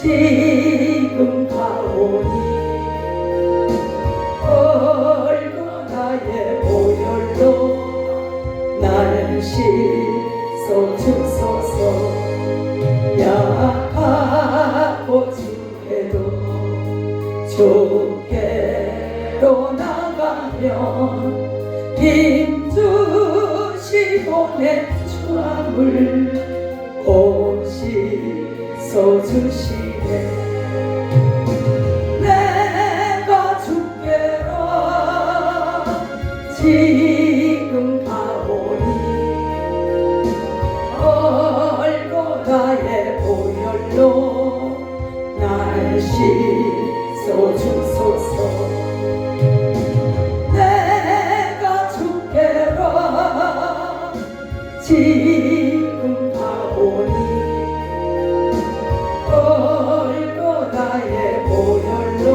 지금 가오니 얼고 나의 보혈로 나를 씻어주소서. 약하고 주께도 주께로 나가면 힘주시고 내 주함을 곧 씻어주시네. 내가 주께로 지금 가오니 얼고 나의 보혈로 나를 씻어주소서. 내가 주께로 지금 가오니 얼고 나의 보혈로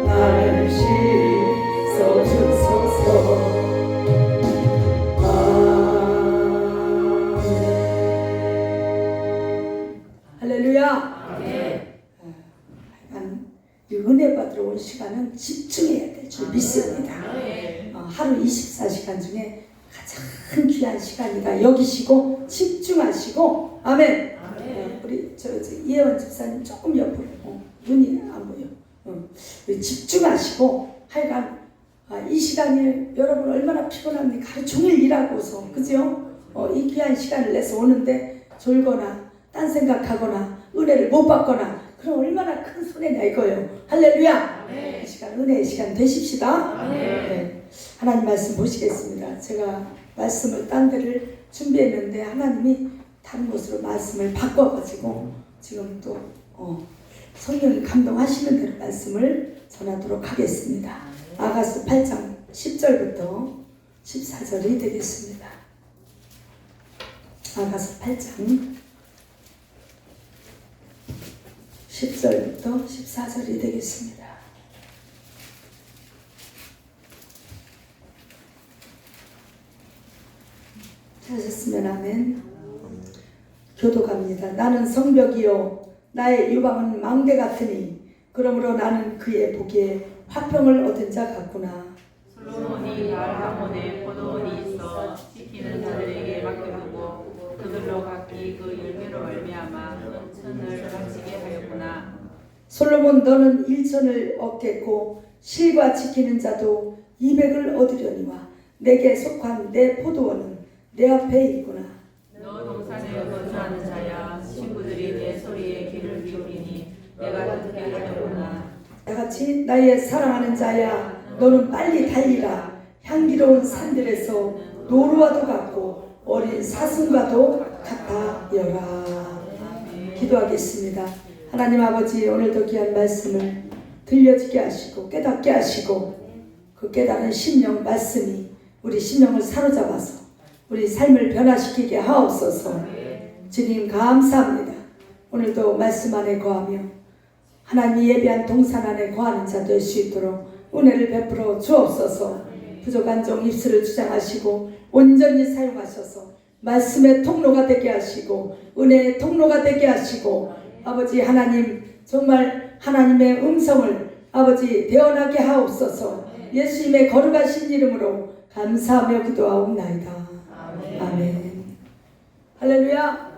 나를 씻어주소서. 할렐루야. 이 은혜 받으러 온 시간은 집중해야 될 줄 믿습니다. 하루 24시간 중에 가장 귀한 시간이다 여기시고 집중하시고. 아멘. 우리 저 이혜원 집사님 조금 옆으로 눈이 안 보여. 집중하시고 하여간 이 시간이 여러분 얼마나 피곤합니까? 하루 종일 일하고서 그죠? 이 귀한 시간을 내서 오는데 졸거나 딴 생각하거나 은혜를 못 받거나 그럼 얼마나 큰 손해냐 이거예요. 할렐루야. 이 시간 은혜의 시간 되십시다. 네. 하나님 말씀 보시겠습니다. 제가 말씀을 딴 데를 준비했는데 하나님이 다른 곳으로 말씀을 바꿔가지고 지금 또 성령이 감동하시는 대로 말씀을 전하도록 하겠습니다. 아가서 8장 10절부터 14절이 되겠습니다. 아가서 8장 10절부터 14절이 되겠습니다. 하셨으면 아멘. 교독합니다. 나는 성벽이요 나의 유방은 망대 같으니 그러므로 나는 그의 보기에 화평을 얻은 자 같구나. 솔로몬이 바알함몬에 포도원이 있어 지키는 자들에게 맡겨두고 그들로 각기 그 열매로 말미암아 은천을 바치게 하였구나. 솔로몬 너는 일천을 얻겠고 실과 지키는 자도 200을 얻으려니와 내게 속한 내 포도원은 내 앞에 있구나. 너 동산에 거주하는 자야 친구들이 내 소리에 귀를 기울이니 내가 듣게 하려구나. 다같이 나의 사랑하는 자야 너는 빨리 달리라. 향기로운 산들에서 노루와도 같고 어린 사슴과도 같아여라. 기도하겠습니다. 하나님 아버지 오늘도 귀한 말씀을 들려지게 하시고 깨닫게 하시고 그 깨달은 심령 말씀이 우리 심령을 사로잡아서 우리 삶을 변화시키게 하옵소서. 주님 감사합니다. 오늘도 말씀 안에 거하며 하나님이 예비한 동산 안에 거하는 자 될 수 있도록 은혜를 베풀어 주옵소서. 부족한 종 입술을 주장하시고 온전히 사용하셔서 말씀의 통로가 되게 하시고 은혜의 통로가 되게 하시고 아버지 하나님 정말 하나님의 음성을 아버지 대언하게 하옵소서. 예수님의 거룩하신 이름으로 감사하며 기도하옵나이다. 아멘. 할렐루야.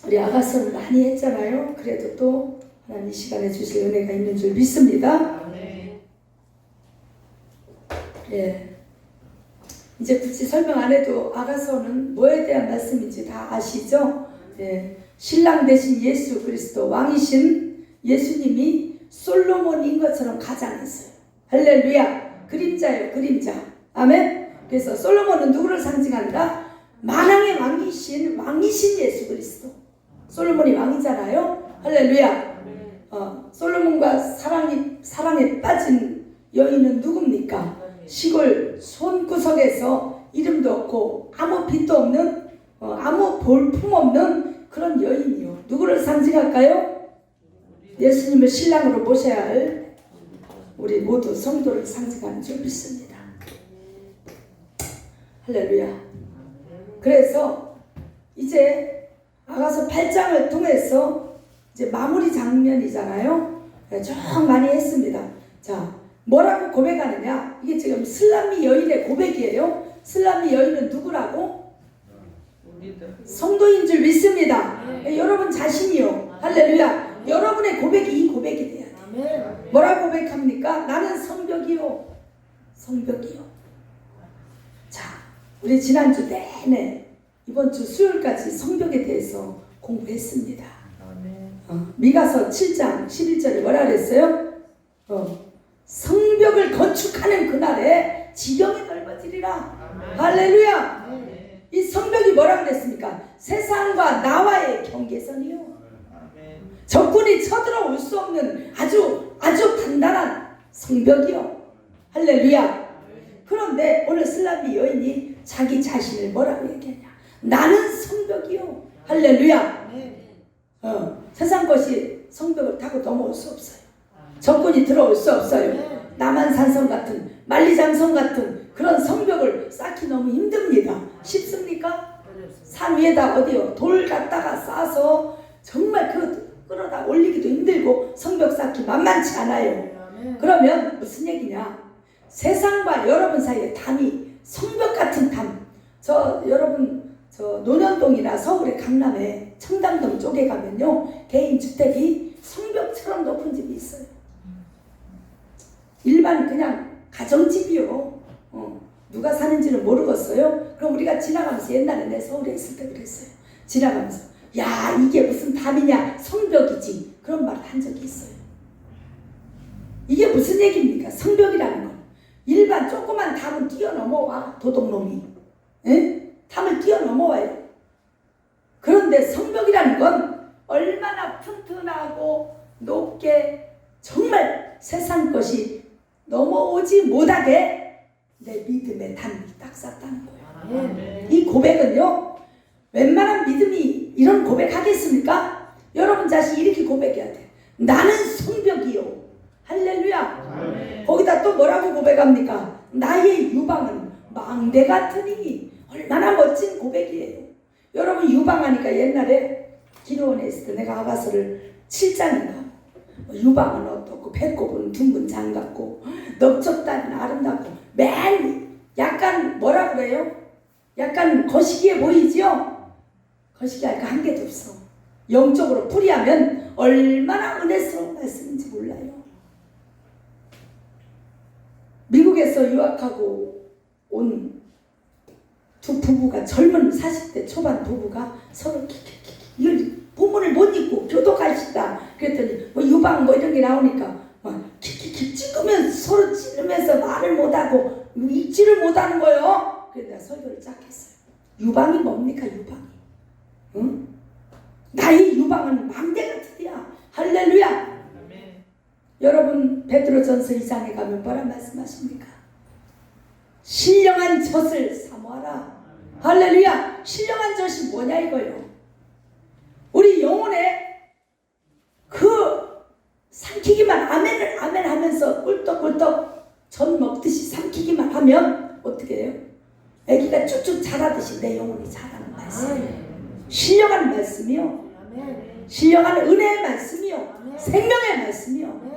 우리 아가서는 많이 했잖아요. 그래도 또 하나님 이 시간에 주실 은혜가 있는 줄 믿습니다. 예. 이제 굳이 설명 안 해도 아가서는 뭐에 대한 말씀인지 다 아시죠? 예. 신랑 되신 예수 그리스도 왕이신 예수님이 솔로몬인 것처럼 가장했어요. 할렐루야. 그림자예요. 그림자. 아멘. 그래서 솔로몬은 누구를 상징한다? 만왕의 왕이신 예수 그리스도. 솔로몬이 왕이잖아요. 할렐루야. 솔로몬과 사랑에 빠진 여인은 누굽니까? 시골 손구석에서 이름도 없고 아무 빚도 없는 아무 볼품 없는 그런 여인이요. 누구를 상징할까요? 예수님을 신랑으로 모셔야 할 우리 모두 성도를 상징하는 줄 믿습니다. 할렐루야. 그래서 이제 아가서 8장을 통해서 이제 마무리 장면이잖아요. 쭉 많이 했습니다. 자, 뭐라고 고백하느냐? 이게 지금 슬라미 여인의 고백이에요. 슬라미 여인은 누구라고? 성도인 줄 믿습니다. 여러분 자신이요. 할렐루야. 여러분의 고백이 이 고백이 돼야 돼. 뭐라고 고백합니까? 나는 성벽이요. 성벽이요. 자, 우리 지난주 내내 이번 주 수요일까지 성벽에 대해서 공부했습니다. 미가서 7장 11절에 뭐라 그랬어요? 성벽을 건축하는 그날에 지경이 넓어지리라. 할렐루야. 이 성벽이 뭐라 그랬습니까? 세상과 나와의 경계선이요. 적군이 쳐들어올 수 없는 아주 단단한 성벽이요. 할렐루야. 그런데 오늘 슬라미 여인이 자기 자신을 뭐라고 얘기하냐? 나는 성벽이요. 할렐루야. 세상 것이 성벽을 타고 넘어올 수 없어요. 적군이 들어올 수 없어요. 남한산성 같은 만리장성 같은 그런 성벽을 쌓기 너무 힘듭니다. 쉽습니까? 산 위에다 어디요? 돌 갖다가 쌓아서 정말 그 끌어다 올리기도 힘들고 성벽 쌓기 만만치 않아요. 그러면 무슨 얘기냐? 세상과 여러분 사이의 담이 성벽 같은 담. 여러분 논현동이나 서울의 강남에 청담동 쪽에 가면요, 개인 주택이 성벽처럼 높은 집이 있어요. 일반 그냥 가정집이요. 누가 사는지는 모르겠어요. 그럼 우리가 지나가면서 옛날에 내 서울에 있을 때 그랬어요. 지나가면서 야, 이게 무슨 담이냐? 성벽이지. 그런 말을 한 적이 있어요. 이게 무슨 얘기입니까? 성벽이라는 건 일반 조그만 담은 뛰어넘어와. 도둑놈이 담을 뛰어넘어와요. 그런데 성벽이라는 건 얼마나 튼튼하고 높게 정말 세상 것이 넘어오지 못하게 내 믿음의 담이 딱 쌌다는 거예요. 이 고백은요, 웬만한 믿음이 이런 고백하겠습니까? 여러분 자신 이렇게 고백해야 돼. 나는 성벽이요. 할렐루야. 거기다 또 뭐라고 고백합니까? 나의 유방은 망대 같으니. 얼마나 멋진 고백이에요. 여러분 유방하니까 옛날에 기도원에 있을 때 내가 아가서를 7장인가 유방은 어떻고 배꼽은 둥근 장같고 넓적다리는 아름답고 맨 약간 뭐라 그래요? 약간 거시기해 보이죠? 거시기할 거 한 개도 없어. 영적으로 풀이하면 얼마나 은혜스러운 말씀인지 몰라요. 미국에서 유학하고 온 두 부부가, 젊은 40대 초반 부부가 서로 이걸 본문을 못 읽고 교독하시다 그랬더니 뭐 유방 뭐 이런 게 나오니까 막 킥킥킥 찍으면서 서로 찌르면서 말을 못하고 읽지를 못하는 거예요. 그래서 내가 설교를 쫙 했어요. 유방이 뭡니까? 유방이 응? 나의 유방은 망대 같으리야. 할렐루야. 여러분 베드로전서 2장에 가면 뭐라 말씀하십니까? 신령한 젖을 사모하라. 할렐루야. 신령한 젖이 뭐냐 이거요. 우리 영혼에 그 삼키기만 아멘을 아멘 하면서 꿀떡꿀떡 젖 먹듯이 삼키기만 하면 어떻게 해요? 아기가 쭉쭉 자라듯이 내 영혼이 자라는 말씀이에요. 신령한 말씀이요. 신령한 은혜의 말씀이요. 생명의 말씀이요.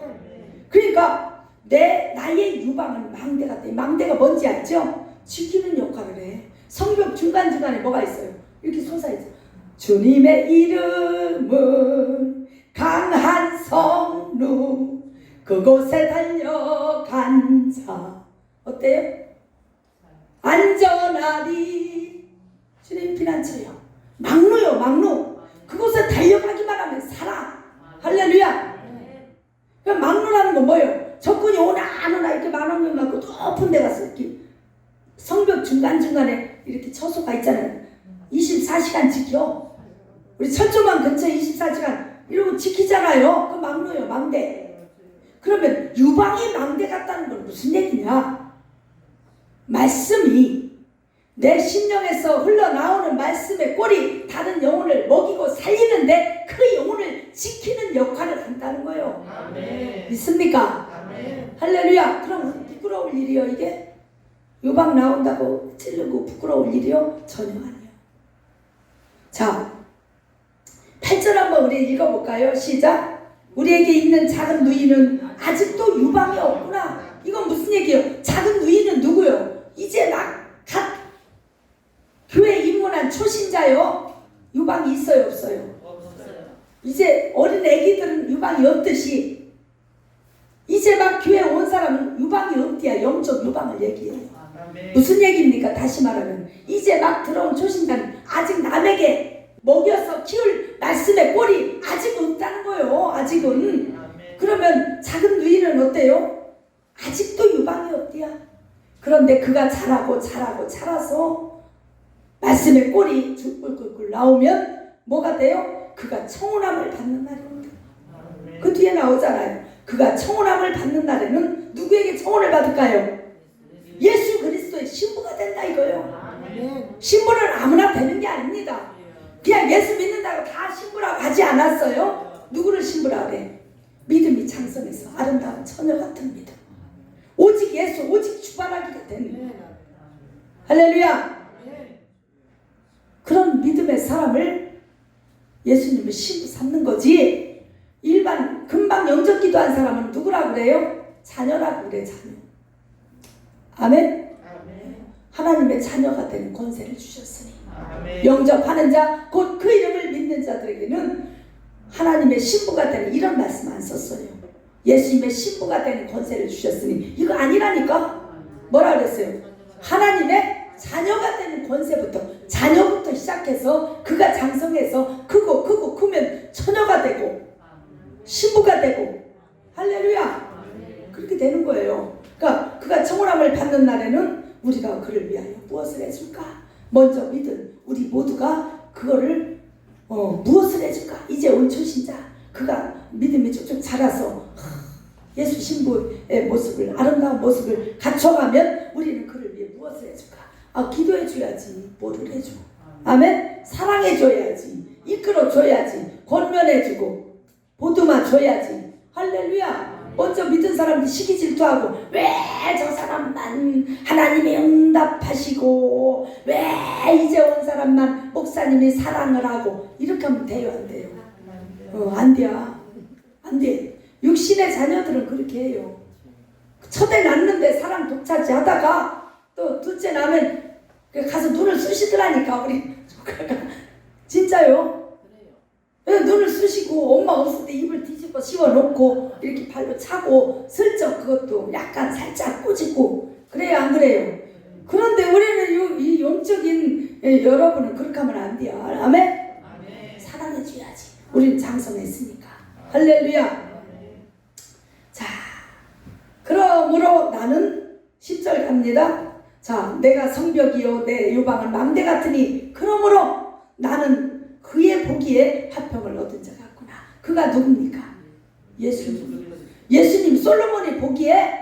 그러니까 나의 유방은 망대 같아. 망대가 뭔지 알죠? 지키는 역할을 해. 성벽 중간중간에 뭐가 있어요? 이렇게 솟아있죠. 주님의 이름은 강한 성루 그곳에 달려간 자 어때요? 안전하리. 주님 피난처요. 망루요. 망루. 그곳에 달려가기만 하면 살아. 할렐루야. 그럼 망루라는 건 뭐예요? 적군이 오나 안 오나 이렇게 만원경 갖고 높은 데 가서 이렇게 성벽 중간중간에 이렇게 처소가 있잖아요. 24시간 지켜. 우리 철조망 근처에 24시간 이러고 지키잖아요. 그 망루요. 망대. 그러면 유방이 망대 같다는 건 무슨 얘기냐? 말씀이 내 심령에서 흘러나오는 말씀의 꼴이 다른 영혼을 먹이고 살리는데 그 영혼을 지키는 역할을 한다는 거예요. 아멘. 믿습니까? 아멘. 할렐루야. 그럼 부끄러울 일이요 이게? 유방 나온다고 찌르고 부끄러울 일이요? 전혀 아니에요. 자, 8절 한번 우리 읽어볼까요? 시작. 우리에게 있는 작은 누이는 아직도 유방이 없구나. 이건 무슨 얘기예요? 작은 누이는 누구요? 이제 막 갓 교회 입문한 초신자요. 유방이 있어요, 없어요? 이제 어린 애기들은 유방이 없듯이 이제 막 교회 온 사람은 유방이 없대야. 영적 유방을 얘기해요. 무슨 얘기입니까? 다시 말하면 이제 막 들어온 초신자는 아직 남에게 먹여서 키울 말씀의 꼴이 아직 없다는 거예요. 아직은. 그러면 작은 누이는 어때요? 아직도 유방이 없대야. 그런데 그가 자라서 말씀의 꼴이 꿀꿀꿀 나오면 뭐가 돼요? 그가 청혼함을 받는 날입니다. 그 뒤에 나오잖아요. 그가 청혼함을 받는 날에는 누구에게 청혼을 받을까요? 예수 그리스도의 신부가 된다 이거예요. 신부는 아무나 되는 게 아닙니다. 그냥 예수 믿는다고 다 신부라고 하지 않았어요. 누구를 신부라 그래? 믿음이 창성해서 아름다운 처녀 같은 믿음. 오직 예수, 오직 주관하기가 되는 할렐루야. 그런 믿음의 사람을 예수님을 신부 삼는 거지. 일반 금방 영접 기도한 사람은 누구라고 그래요? 자녀라고 그래. 자녀. 아멘. 하나님의 자녀가 되는 권세를 주셨으니 영접하는 자 곧 그 이름을 믿는 자들에게는 하나님의 신부가 되는 이런 말씀 안 썼어요. 예수님의 신부가 되는 권세를 주셨으니 이거 아니라니까. 뭐라 그랬어요? 하나님의 자녀가 되는 권세부터 자녀부터 시작해서 그가 장성해서 크고 크면 처녀가 되고 신부가 되고 할렐루야. 그렇게 되는 거예요. 그러니까 그가 청혼함을 받는 날에는 우리가 그를 위하여 무엇을 해줄까? 먼저 믿은 우리 모두가 그거를 무엇을 해줄까? 이제 온 초신자 그가 믿음이 쭉쭉 자라서 예수 신부의 모습을 아름다운 모습을 갖춰가면 우리는 그를 위해 무엇을 해줄까? 기도해줘야지. 뭐를 해줘? 아멘? 사랑해줘야지. 이끌어줘야지. 권면해주고 보듬어줘야지. 할렐루야. 먼저 믿은 사람들 시기 질투하고 왜 저 사람만 하나님이 응답하시고 왜 이제 온 사람만 목사님이 사랑을 하고 이렇게 하면 돼요? 안 돼요? 안 돼요. 안 돼. 육신의 자녀들은 그렇게 해요. 첫애 낳는데 사랑 독차지 하다가 또 둘째 낳으면 가서 눈을 쑤시더라니까 우리 조카가. 진짜요? 눈을 쑤시고 엄마 없을 때 입을 뒤집어 씌워놓고 이렇게 발로 차고 슬쩍 그것도 약간 살짝 꼬집고 그래요? 안 그래요? 그런데 우리는 이 영적인 여러분은 그렇게 하면 안 돼요. 아멘? 사랑해줘야지. 우리는 장성했으니까. 할렐루야. 자, 그러므로 나는 10절 갑니다. 자, 내가 성벽이요 내 유방은 망대 같으니 그러므로 나는 그의 보기에 화평을 얻은 자 같구나. 그가 누굽니까? 예수님 솔로몬이 보기에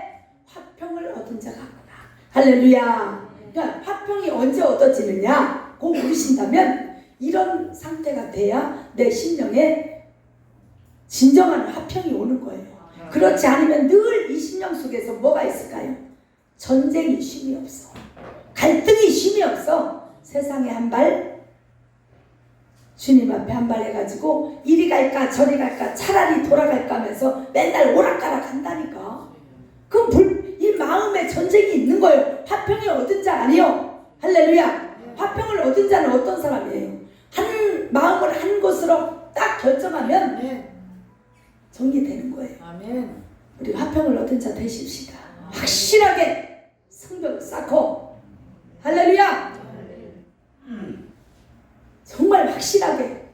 화평을 얻은 자 같구나. 할렐루야. 그러니까 화평이 언제 얻어지느냐? 꼭 물으신다면 이런 상태가 돼야 내 심령에 진정한 화평이 오는 거예요. 그렇지 않으면 늘 이 심령 속에서 뭐가 있을까요? 전쟁이 쉼이 없어. 갈등이 쉼이 없어. 세상에 한 발 주님 앞에 한 발 해가지고 이리 갈까 저리 갈까 차라리 돌아갈까 하면서 맨날 오락가락 한다니까. 그럼 이 마음에 전쟁이 있는 거예요. 화평이 얻은 자 아니요. 할렐루야. 화평을 얻은 자는 어떤 사람이에요? 한 마음을 한 곳으로 딱 결정하면 정리되는 거예요. 우리 화평을 얻은 자 되십시다. 확실하게 성벽을 쌓고 할렐루야. 정말 확실하게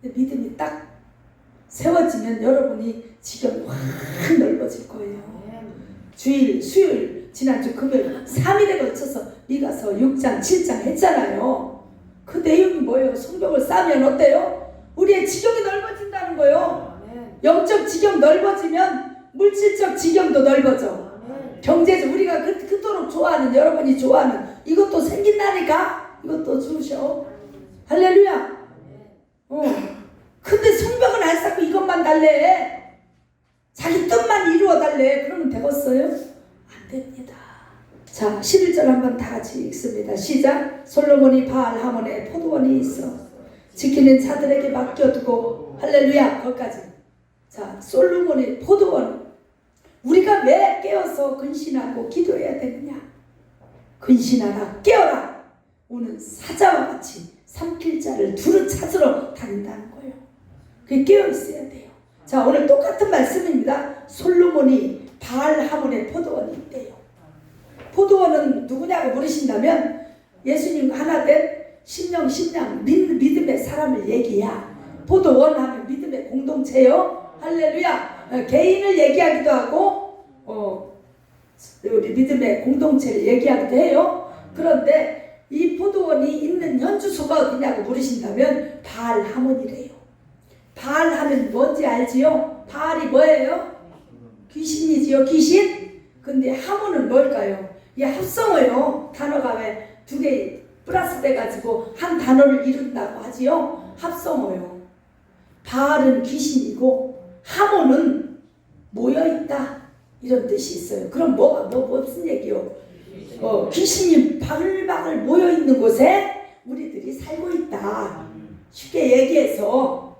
믿음이 딱 세워지면 여러분이 지경이 확 넓어질 거예요. 주일, 수요일, 지난주 금요일 3일에 걸쳐서 미가서 6장, 7장 했잖아요. 그 내용이 뭐예요? 성벽을 쌓으면 어때요? 우리의 지경이 넓어진다는 거예요. 영적 지경 넓어지면 물질적 지경도 넓어져. 경제적 우리가 그토록 좋아하는 여러분이 좋아하는 이것도 생긴다니까. 이것도 주셔. 할렐루야. 근데 성벽은 안 쌓고 이것만 달래. 자기 뜻만 이루어 달래. 그러면 되겠어요? 안 됩니다. 자, 11절 한번 다 같이 읽습니다. 시작. 솔로몬이 바알 하몬에 포도원이 있어 지키는 자들에게 맡겨두고 할렐루야. 거기까지. 자, 솔로몬의 포도원. 우리가 왜 깨어서 근신하고 기도해야 되느냐? 근신하라, 깨어라. 오는 사자와 같이 삼킬 자를 두루 찾으러 다닌다는 거예요. 그게 깨어 있어야 돼요. 자, 오늘 똑같은 말씀입니다. 솔로몬이 바알 하몬의 포도원이 있대요. 포도원은 누구냐고 물으신다면 예수님 하나 된 신령 믿음의 사람을 얘기야. 포도원 하면 믿음의 공동체요. 할렐루야. 개인을 얘기하기도 하고 우리 믿음의 공동체를 얘기하기도 해요. 그런데 이 포도원이 있는 현주소가 어디냐고 물으신다면 바알 하몬이래요. 바알 하면 뭔지 알지요? 바알이 뭐예요? 귀신이지요. 귀신. 근데 하몬은 뭘까요? 이 합성어요. 단어가 왜 두 개 플러스 돼가지고 한 단어를 이룬다고 하지요. 합성어요. 바알은 귀신이고 하몬은 모여있다 이런 뜻이 있어요. 그럼 무슨 얘기요? 귀신이 바글바글 모여있는 곳에 우리들이 살고 있다. 쉽게 얘기해서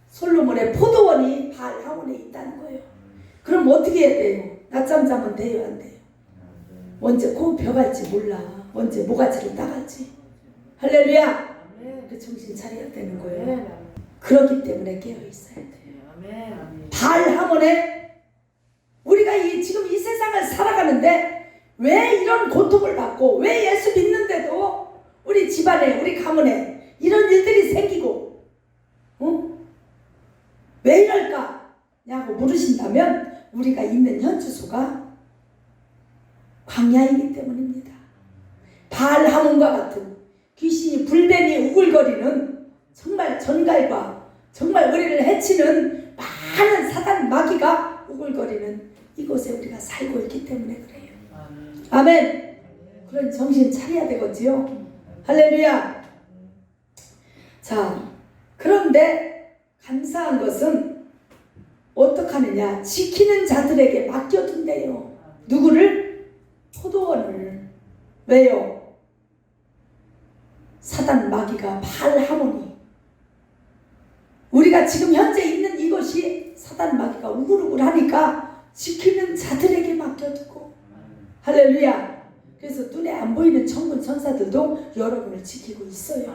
솔로몬의 포도원이 바알 하몬에 있다는 거예요. 그럼 어떻게 해야 돼요? 낮잠 자면 돼요, 안 돼요? 언제 코 벼갈지 몰라. 언제 모가지를 따갈지. 할렐루야. 그 정신 차려야 되는 거예요. 그렇기 때문에 깨어 있어야 돼요. 바알 하몬에 우리가 지금 이 세상을 살아가는데 왜 이런 고통을 받고 왜 예수 믿는데도 우리 집안에 우리 가문에 이런 일들이 생기고 왜 이럴까냐고 물으신다면 우리가 있는 현주소가 광야이기 때문입니다. 바알 하몬과 같은 귀신이 불뱀이 우글거리는 정말 전갈과 정말 우리를 해치는 많은 사단 마귀가 우글거리는 이곳에 우리가 살고 있기 때문에 그래요. 아멘. 그런 정신 차려야 되겠지요. 할렐루야. 자, 그런데 감사한 것은 어떻게 하느냐? 지키는 자들에게 맡겨둔대요. 누구를? 포도원을. 왜요? 사단 마귀가 바알 하몬이 우리가 지금 현재 있는 이것이 사단 마귀가 우글우글 하니까 지키는 자들에게 맡겨두고. 할렐루야. 그래서 눈에 안 보이는 천군 천사들도 여러분을 지키고 있어요.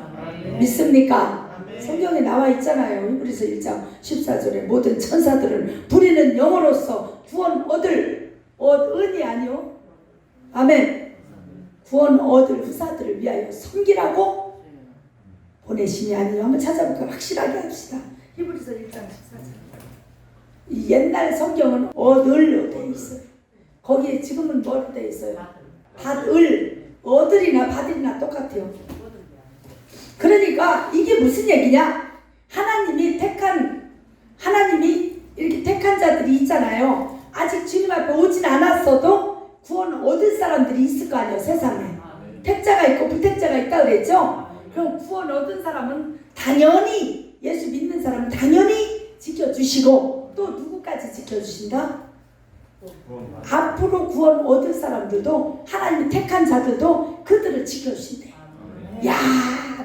믿습니까? 성경에 나와 있잖아요. 히브리서 1장 14절에 모든 천사들을 부리는 영으로서 구원 얻을 은이 아니요. 아멘. 구원 얻을 후사들을 위하여 섬기라고 보내심이 아니요. 한번 찾아볼까? 확실하게 합시다. 히브리서 1장 14절. 이 옛날 성경은 얻을로 되어 있어요. 거기에 지금은 뭐로 되어 있어요? 받을. 얻을이나 받을이나 똑같아요. 그러니까 이게 무슨 얘기냐? 하나님이 이렇게 택한 자들이 있잖아요. 아직 주님 앞에 오진 않았어도 구원 얻을 사람들이 있을 거 아니에요, 세상에. 택자가 있고 불택자가 있다 그랬죠? 그럼 구원 얻은 사람은 당연히, 예수 믿는 사람은 당연히 지켜주시고, 또 누구까지 지켜주신다? 앞으로 구원 얻을 사람들도, 하나님이 택한 자들도 그들을 지켜주신대요. 야,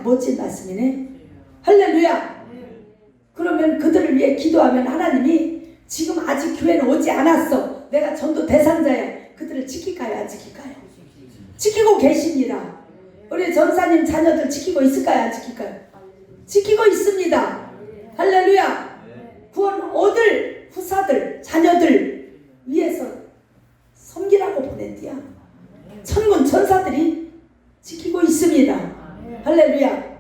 멋진 말씀이네. 할렐루야. 그러면 그들을 위해 기도하면 하나님이 지금 아직 교회는 오지 않았어, 내가 전도 대상자야, 그들을 지킬까요, 안 지킬까요? 지키고 계십니다. 우리 전사님 자녀들 지키고 있을까요, 안 지킬까요? 지키고 있습니다. 할렐루야. 구원 얻을 후사들, 자녀들 위해서 섬기라고 보낸디야. 천군 천사들이 지키고 있습니다. 할렐루야.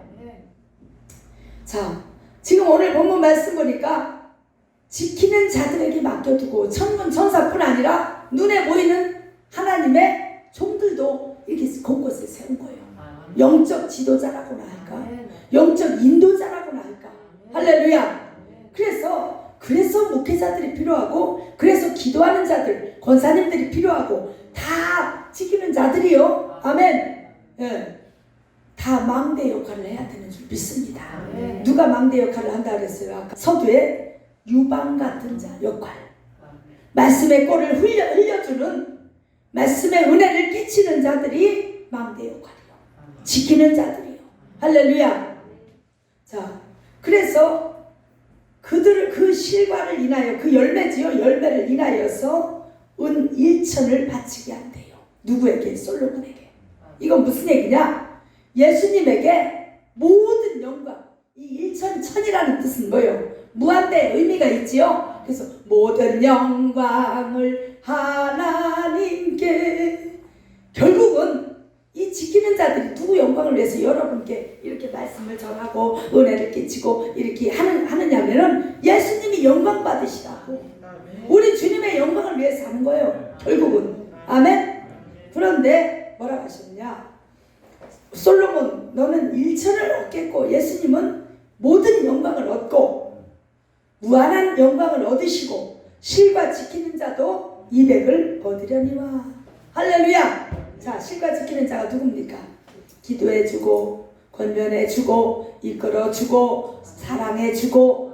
자, 지금 오늘 본문 말씀 보니까 지키는 자들에게 맡겨두고 천군 천사뿐 아니라 눈에 보이는 하나님의 종들도 이렇게 곳곳에 세운 거예요. 영적 지도자라고나 할까? 영적 인도자라고나 할까? 할렐루야. 그래서 목회자들이 필요하고, 그래서 기도하는 자들, 권사님들이 필요하고, 다 지키는 자들이요. 아멘. 예. 다 망대 역할을 해야 되는 줄 믿습니다. 누가 망대 역할을 한다 그랬어요? 아까 서두에 유방 같은 자 역할. 말씀의 꼴을 흘려주는, 말씀의 은혜를 끼치는 자들이 망대 역할이요. 지키는 자들이요. 할렐루야. 자, 그래서 실과를 인하여 그 열매지요. 열매를 인하여서 은 1천을 바치게 한대요. 누구에게? 솔로몬에게. 이건 무슨 얘기냐? 예수님에게 모든 영광, 이 1천, 천이라는 뜻은 뭐예요? 무한대의 의미가 있지요. 그래서 모든 영광을 하나님께. 결국은 이 지키는 자들이 누구 영광을 위해서 여러분께 이렇게 말씀을 전하고 은혜를 끼치고 이렇게 하느냐면은 예수님이 영광 받으시라고. 우리 주님의 영광을 위해서 하는 거예요. 결국은. 아멘. 그런데 뭐라고 하셨냐? 솔로몬 너는 1천을 얻겠고 예수님은 모든 영광을 얻고 무한한 영광을 얻으시고 실과 지키는 자도 200을 얻으려니와. 할렐루야. 자, 실과 지키는 자가 누굽니까? 기도해주고 권면해주고 이끌어주고 사랑해주고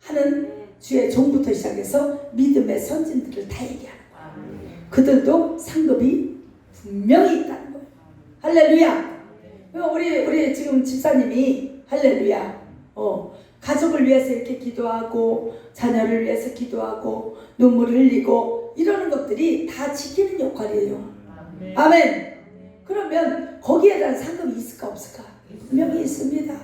하는 주의 종부터 시작해서 믿음의 선진들을 다 얘기하는 거예요. 그들도 상급이 분명히 있다는 거예요. 할렐루야. 우리 지금 집사님이 할렐루야. 가족을 위해서 이렇게 기도하고 자녀를 위해서 기도하고 눈물을 흘리고 이러는 것들이 다 지키는 역할이에요. 아멘. 그러면 거기에 대한 상급이 있을까 없을까? 분명히 있습니다.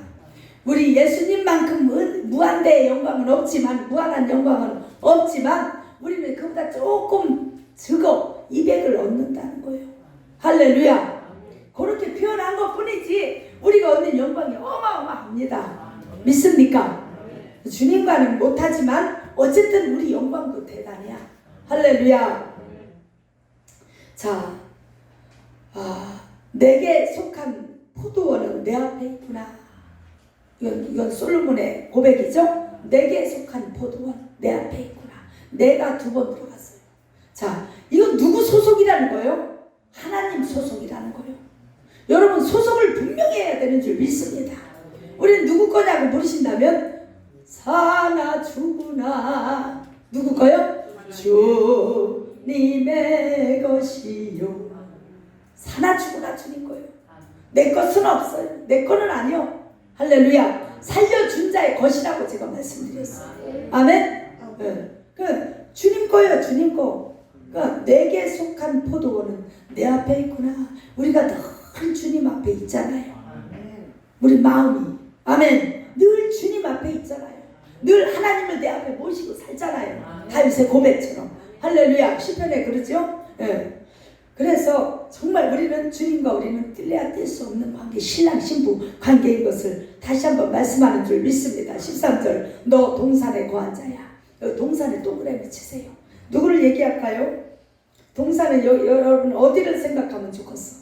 우리 예수님만큼 무한대의 영광은 없지만 무한한 영광은 없지만 우리는 그보다 조금 적어 200을 얻는다는 거예요. 할렐루야. 그렇게 표현한 것 뿐이지 우리가 얻는 영광이 어마어마합니다. 믿습니까? 주님과는 못하지만 어쨌든 우리 영광도 대단이야. 할렐루야. 자, 내게 속한 포도원은 내 앞에 있구나. 이건 솔로몬의 고백이죠. 내게 속한 포도원 내 앞에 있구나. 내가 2번 들어갔어요. 자, 이건 누구 소속이라는 거예요? 하나님 소속이라는 거예요. 여러분 소속을 분명히 해야 되는 줄 믿습니다. 우리는 누구 거냐고 물으신다면 사나 죽으나 누구 거요? 주님의 것이요. 사나 죽으나 주님 거예요. 내 것은 없어요. 내 거는 아니요. 할렐루야. 살려준 자의 것이라고 제가 말씀드렸어요. 아멘. 그 주님 거예요. 주님 거. 그러니까 내게 속한 포도원은 내 앞에 있구나. 우리가 늘 주님 앞에 있잖아요. 우리 마음이 아멘. 늘 주님 앞에 있잖아요. 늘 하나님을 내 앞에 모시고 살잖아요. 다윗의 고백처럼. 할렐루야. 시편에 그러죠. 그래서 정말 우리는 주님과 우리는 뗄래야 뗄 수 없는 관계, 신랑 신부 관계인 것을 다시 한번 말씀하는 줄 믿습니다. 13절 너 동산에 거한 자야. 동산에 동그라미 치세요. 누구를 얘기할까요? 동산은 여러분 어디를 생각하면 좋겠어?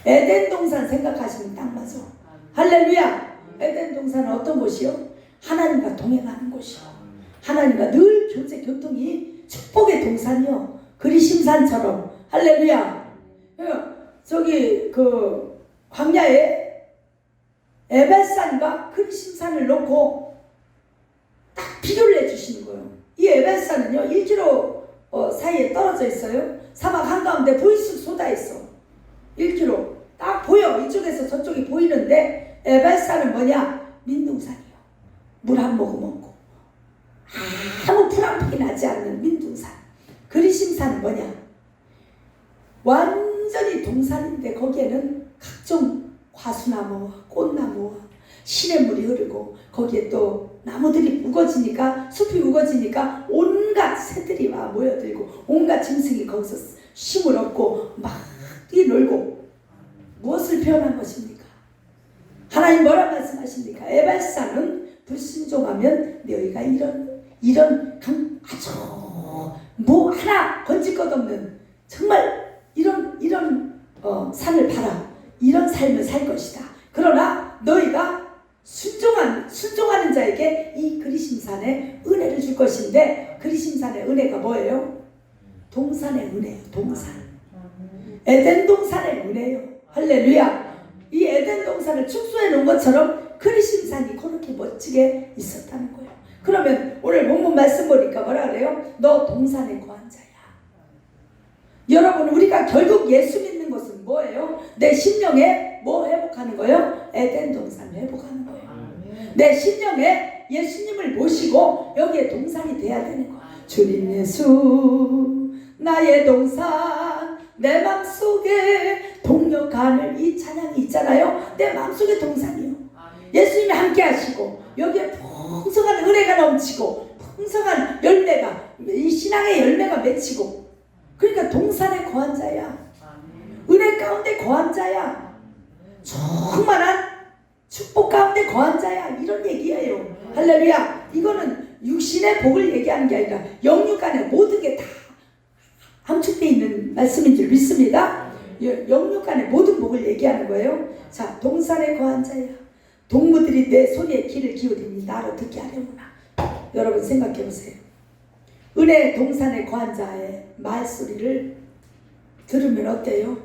에덴 동산 생각하시면 딱 맞아. 할렐루야. 에덴 동산은 어떤 곳이요? 하나님과 동행하는 곳이요. 하나님과 늘 교통이 축복의 동산이요. 그리심산처럼. 할렐루야. 저기 그 광야에 에벨산과 그리심산을 놓고 딱 비교를 해주시는 거예요. 이 에벨산은요 1km 사이에 떨어져 있어요. 사막 한가운데 보일수록 쏟아있어. 1km 딱 보여. 이쪽에서 저쪽이 보이는데 에벨산은 뭐냐? 민둥산이요. 물 한 모금 없고 아무 풀 한 폭이 나지 않는 민둥산. 그리심산은 뭐냐? 완전히 동산인데 거기에는 각종 과수나무와 꽃나무와 시냇물이 흐르고 거기에 또 나무들이 우거지니까 숲이 우거지니까 온갖 새들이 막 모여들고 온갖 짐승이 거기서 쉼을 얻고 막 뛰놀고. 무엇을 표현한 것입니까? 하나님 뭐라 말씀하십니까? 에발산은 불순종하면 너희가 이런 아주 뭐 하나 건질 것 없는 정말 이런 산을 봐라. 이런 삶을 살 것이다. 그러나 너희가 순종하는 자에게 이 그리심산의 은혜를 줄 것인데 그리심산의 은혜가 뭐예요? 동산의 은혜예요. 동산. 에덴 동산의 은혜예요. 할렐루야. 이 에덴 동산을 축소해 놓은 것처럼 그리심산이 그렇게 멋지게 있었다는 거예요. 그러면 오늘 본문 말씀 보니까 뭐라 그래요? 너 동산에 거한 자야. 여러분 우리가 결국 예수 믿는 것은 뭐예요? 내 심령에 뭐 회복하는 거예요? 에덴 동산 회복하는 거예요. 내 심령에 예수님을 모시고 여기에 동산이 돼야 되는 거야. 주님 예수 나의 동산 내 맘속에 동력하는 이 찬양이 있잖아요. 내 맘속에 동산이요. 예수님이 함께 하시고 여기에 풍성한 은혜가 넘치고 풍성한 열매가 이 신앙의 열매가 맺히고 그러니까 동산에 거한 자야. 은혜 가운데 거한 자야. 충만한 축복 가운데 거한 자야. 이런 얘기예요. 할렐루야. 이거는 육신의 복을 얘기하는 게 아니라 영육 안에 모든 게 다 함축되어 있는 말씀인 줄 믿습니다. 영육 안에 모든 복을 얘기하는 거예요. 자, 동산에 거한 자야. 동무들이 내 소리에 귀를 기울이니 나로 듣게 하려구나. 여러분 생각해 보세요. 은혜 동산에 거한 자의 말소리를 들으면 어때요?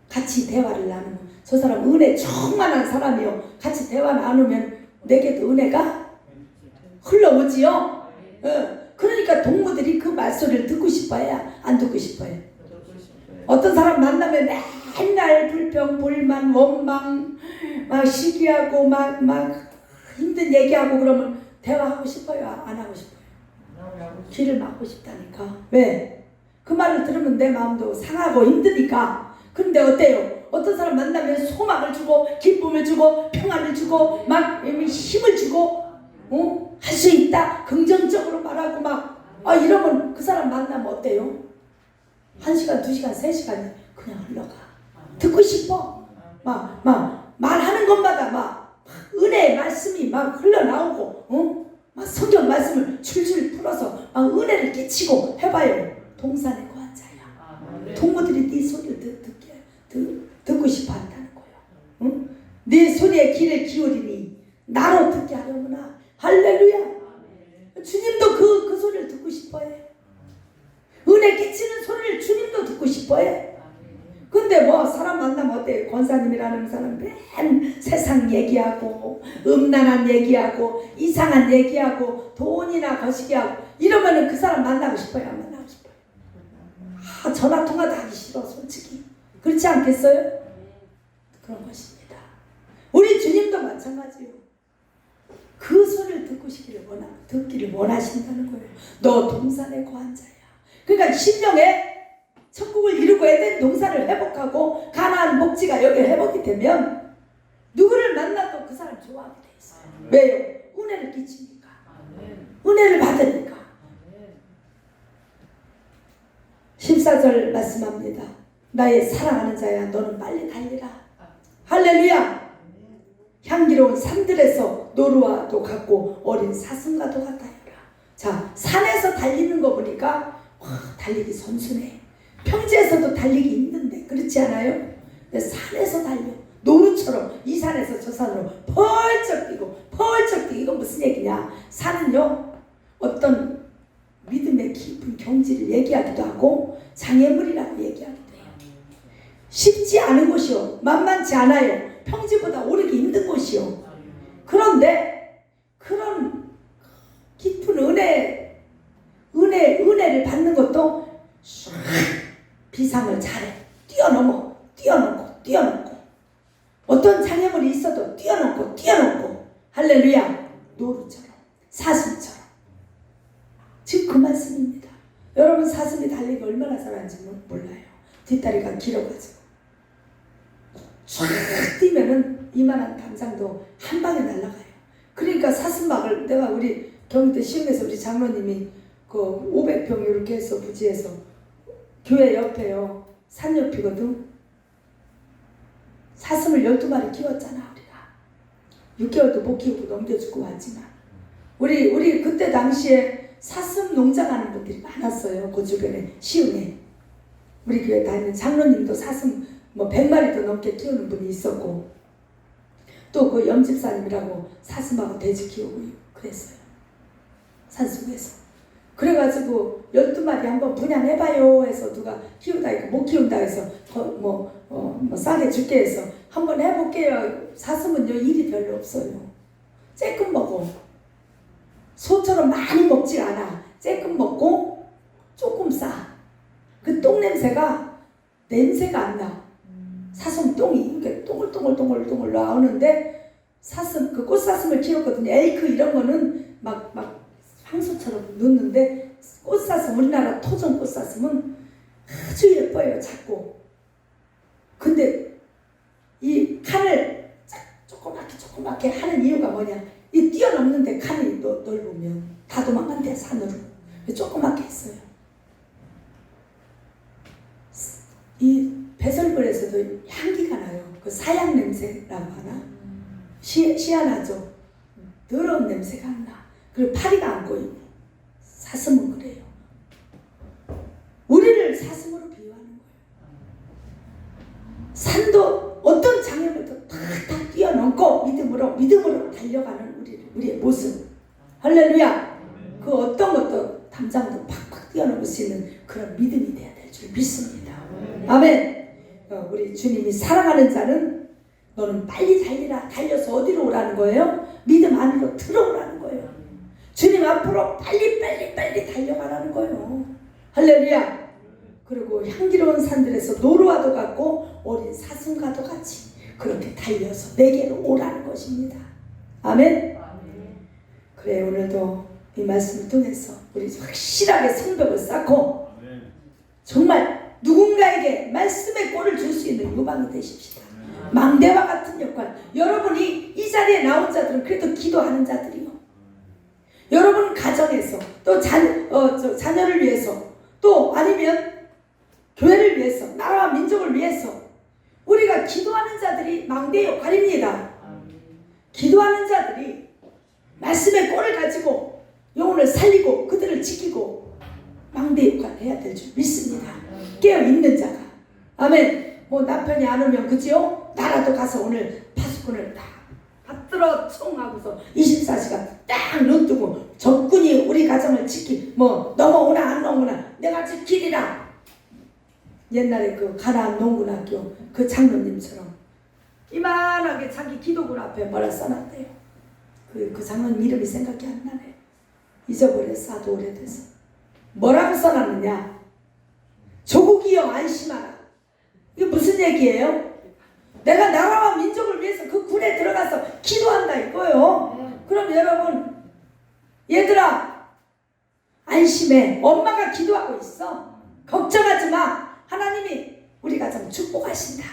같이 대화를 나누고 저 사람 은혜 충만한 사람이요. 같이 대화 나누면 내게도 은혜가 흘러오지요. 그러니까 동무들이 그 말소리를 듣고 싶어요? 안 듣고 싶어요? 어떤 사람 만나면 맨날 불평, 불만, 원망 막 시기하고 막 힘든 얘기하고 그러면 대화하고 싶어요? 안 하고 싶어요? 귀를 막고 싶다니까. 왜? 그 말을 들으면 내 마음도 상하고 힘드니까. 근데 어때요? 어떤 사람 만나면 소망을 주고 기쁨을 주고 평안을 주고 막 힘을 주고 할 수 있다 긍정적으로 말하고 막 이러면 그 사람 만나면 어때요? 1시간, 2시간, 3시간 그냥 흘러가. 듣고 싶어. 막 말하는 것마다 막 은혜의 말씀이 막 흘러나오고 막 성경 말씀을 줄줄 풀어서 막 은혜를 끼치고 해봐요. 동산에 거한 자야. 동무들이 네 소리를 듣고 싶어 한다는 거예요. 네 소리에 귀를 기울이니 나로 듣게 하려구나. 할렐루야. 주님도 그 소리를 듣고 싶어해. 은혜 끼치는 소리를 주님도 듣고 싶어해. 근데 뭐 사람 만나면 어때요? 권사님이라는 사람 맨 세상 얘기하고 음란한 얘기하고 이상한 얘기하고 돈이나 거시기하고 이러면은 그 사람 만나고 싶어요? 안 만나고 싶어요? 전화통화도 하기 싫어 솔직히. 그렇지 않겠어요? 그런 것입니다. 우리 주님도 마찬가지요. 그 소리를 듣기를 원하신다는 거예요. 너 동산에 거한 자야. 그러니까 심령에 천국을 이루고 에덴 동산을 회복하고 가나안 목지가 여기 회복이 되면 누구를 만나도 그 사람 좋아하게 돼 있어요. 왜요? 은혜를 끼치니까. 은혜를 받으니까. 14절 말씀합니다. 나의 사랑하는 자야 너는 빨리 달리라. 할렐루야. 향기로운 산들에서 노루와도 같고 어린 사슴과도 같아요라. 자, 산에서 달리는 거 보니까 달리기 선수네. 평지에서도 달리기 힘든데 그렇지 않아요? 근데 산에서 달려. 노루처럼 이 산에서 저 산으로 펄쩍 뛰고 이건 무슨 얘기냐? 산은요 어떤 믿음의 깊은 경지를 얘기하기도 하고 장애물이라고 얘기하기도 해요. 쉽지 않은 곳이요. 만만치 않아요. 평지보다 오르기 힘든 곳이요. 그런데 그런 깊은 은혜를 받는 것도 비상을 잘해. 뛰어넘고 어떤 장애물이 있어도 뛰어넘고 할렐루야. 노루처럼 사슴처럼. 지금 그 말씀입니다. 여러분 사슴이 달리기 얼마나 잘하는지 몰라요. 뒷다리가 길어가지고 쫙 뛰면은 이만한 담장도 한 방에 날아가요. 그러니까 사슴막을 내가 우리 경희대 시흥에서 우리 장로님이 그 500평 이렇게 해서 부지해서 교회 옆에요. 산 옆이거든. 사슴을 12마리 키웠잖아 우리가. 6개월도 못 키우고 넘겨주고 왔지만 우리 그때 당시에 사슴 농장하는 분들이 많았어요. 그 주변에 시흥에. 우리 교회 다니는 장로님도 사슴 100마리도 넘게 키우는 분이 있었고 또 그 염집사님이라고 사슴하고 돼지 키우고 그랬어요. 산속에서. 그래가지고 12마리 한번 분양해봐요 해서 누가 키우다 했고 못 키운다 해서 싸게 줄게 해서 한번 해볼게요. 사슴은요 일이 별로 없어요. 쬐끔 먹어. 소처럼 많이 먹지 않아. 쬐끔 먹고 조금 싸. 그 똥 냄새가 안 나. 사슴 똥이 이렇게 동글동글 나오는데 사슴, 그 꽃사슴을 키웠거든요. 에이크 이런 거는 막 황소처럼 넣는데 꽃사슴, 우리나라 토종 꽃사슴은 아주 예뻐요. 작고. 근데 이 칸을 조그맣게 하는 이유가 뭐냐? 이 뛰어넘는데 칸이 넓으면 다 도망간대 산으로. 조그맣게 했어요. 이 배설물에서도 향기가 나요. 그 사양 냄새라고 하나? 희한하죠. 더러운 냄새가 안 나. 그리고 파리가 안 꼬이고. 사슴은 그래요. 우리를 사슴으로 비유하는 거예요. 산도 어떤 장애물도 다 뛰어넘고 믿음으로 달려가는 우리의 모습. 할렐루야. 그 어떤 것도 담장도 팍팍 뛰어넘을 수 있는 그런 믿음이 돼야 될 줄 믿습니다. 아멘. 우리 주님이 사랑하는 자는 너는 빨리 달려서 어디로 오라는 거예요? 믿음 안으로 들어오라는 거예요. 주님 앞으로 빨리 달려가라는 거예요. 할렐루야. 그리고 향기로운 산들에서 노루와도 같고 어린 사슴과도 같이 그렇게 달려서 내게로 오라는 것입니다. 아멘. 그래, 오늘도 이 말씀을 통해서 우리 확실하게 성벽을 쌓고 정말 누군가에게 말씀의 꼴을 줄 수 있는 유방이 되십시다. 망대와 같은 역할. 여러분이 이 자리에 나온 자들은 그래도 기도하는 자들이요. 여러분 가정에서 또 자녀를 위해서 또 아니면 교회를 위해서 나라와 민족을 위해서 우리가 기도하는 자들이 망대 역할입니다. 기도하는 자들이 말씀의 꼴을 가지고 영혼을 살리고 그들을 지키고 망대 역할을 해야 될 줄 믿습니다. 깨어있는 자가. 아멘. 뭐 남편이 안 오면 그지요? 나라도 가서 오늘 파수꾼을 딱 받들어 총 하고서 24시간 딱 눈뜨고 적군이 우리 가정을 넘어오나 안 넘어오나 내가 지키리라. 옛날에 그 가나안 농군학교 그 장로님처럼 이만하게 자기 기도문 앞에 뭐라 써놨대요. 그 장로님 이름이 생각이 안 나네. 잊어버렸어. 하도 오래돼서. 뭐라고 써놨느냐? 조국이여 안심하라. 이게 무슨 얘기예요? 내가 나라와 민족을 위해서 그 굴에 들어가서 기도한다 이거요. 그럼 여러분, 얘들아 안심해. 엄마가 기도하고 있어. 걱정하지 마. 하나님이 우리 가정 축복하신다.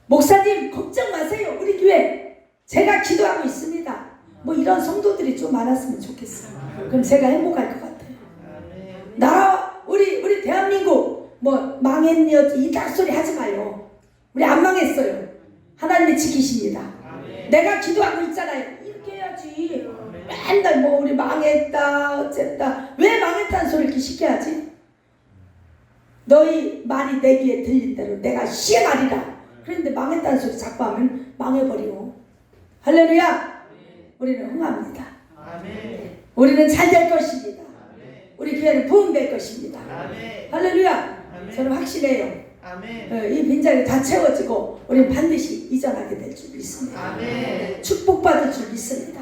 목사님 걱정 마세요. 우리 교회 제가 기도하고 있습니다. 뭐 이런 성도들이 좀 많았으면 좋겠어요. 그럼 제가 행복할 것 같아요. 나라 우리 대한민국 뭐 망했니 이 닭소리 하지 마요. 우리 안 망했어요. 하나님이 지키십니다. 내가 기도하고 있잖아요. 이렇게 해야지. 맨날 뭐 우리 망했다 어쨌다. 왜 망했다는 소리를 이렇게 쉽게 하지? 너희 말이 내 귀에 들린 대로 내가 시행하리라. 그런데 망했다는 소리 자꾸 하면 망해버리고. 할렐루야. 우리는 흥합니다. 우리는 잘 될 것입니다. 우리 교회는 부흥될 것입니다. 할렐루야. 저는 확신해요. 이 빈자리 다 채워지고 우리는 반드시 이전하게 될 줄 믿습니다. 축복받을 줄 믿습니다.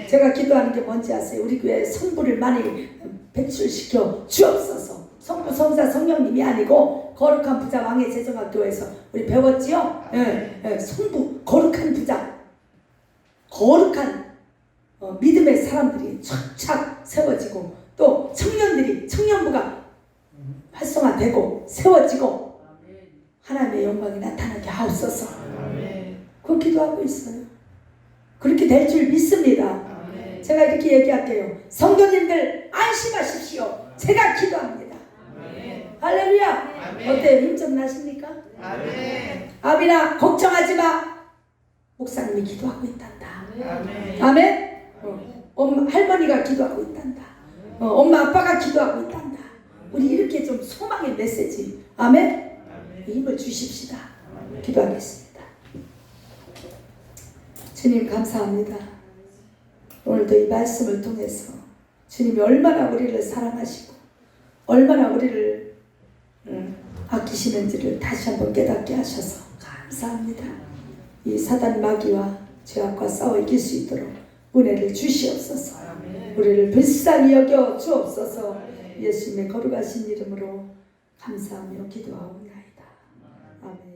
제가 기도하는 게 뭔지 아세요? 우리 교회에 성부를 많이 배출시켜 주옵소서. 성부, 성자, 성령님이 아니고 거룩한 부자 왕의 재정학교에서 우리 배웠지요? 성부, 거룩한 부자, 거룩한 믿음의 사람들이 착착 세워지고 또 청년부가 활성화되고 세워지고 하나님의 영광이 나타나게 하옵소서. 그거 기도하고 있어요. 그렇게 될 줄 믿습니다. 제가 이렇게 얘기할게요. 성도님들 안심하십시오. 제가 기도합니다. 할렐루야. 어때요? 힘 좀 나십니까? 아비나 걱정하지 마. 목사님이 기도하고 있단다. 아멘. 엄마, 할머니가 기도하고 있단다. 엄마 아빠가 기도하고 있단다. 우리 이렇게 좀 소망의 메시지. 아멘. 힘을 주십시다. 기도하겠습니다. 주님 감사합니다. 오늘도 이 말씀을 통해서 주님이 얼마나 우리를 사랑하시고 얼마나 우리를 아끼시는지를 다시 한번 깨닫게 하셔서 감사합니다. 이 사단 마귀와 죄악과 싸워 이길 수 있도록 은혜를 주시옵소서. 우리를 불쌍히 여겨 주옵소서. 예수님의 거룩하신 이름으로 감사하며 기도하옵나이다. 아멘.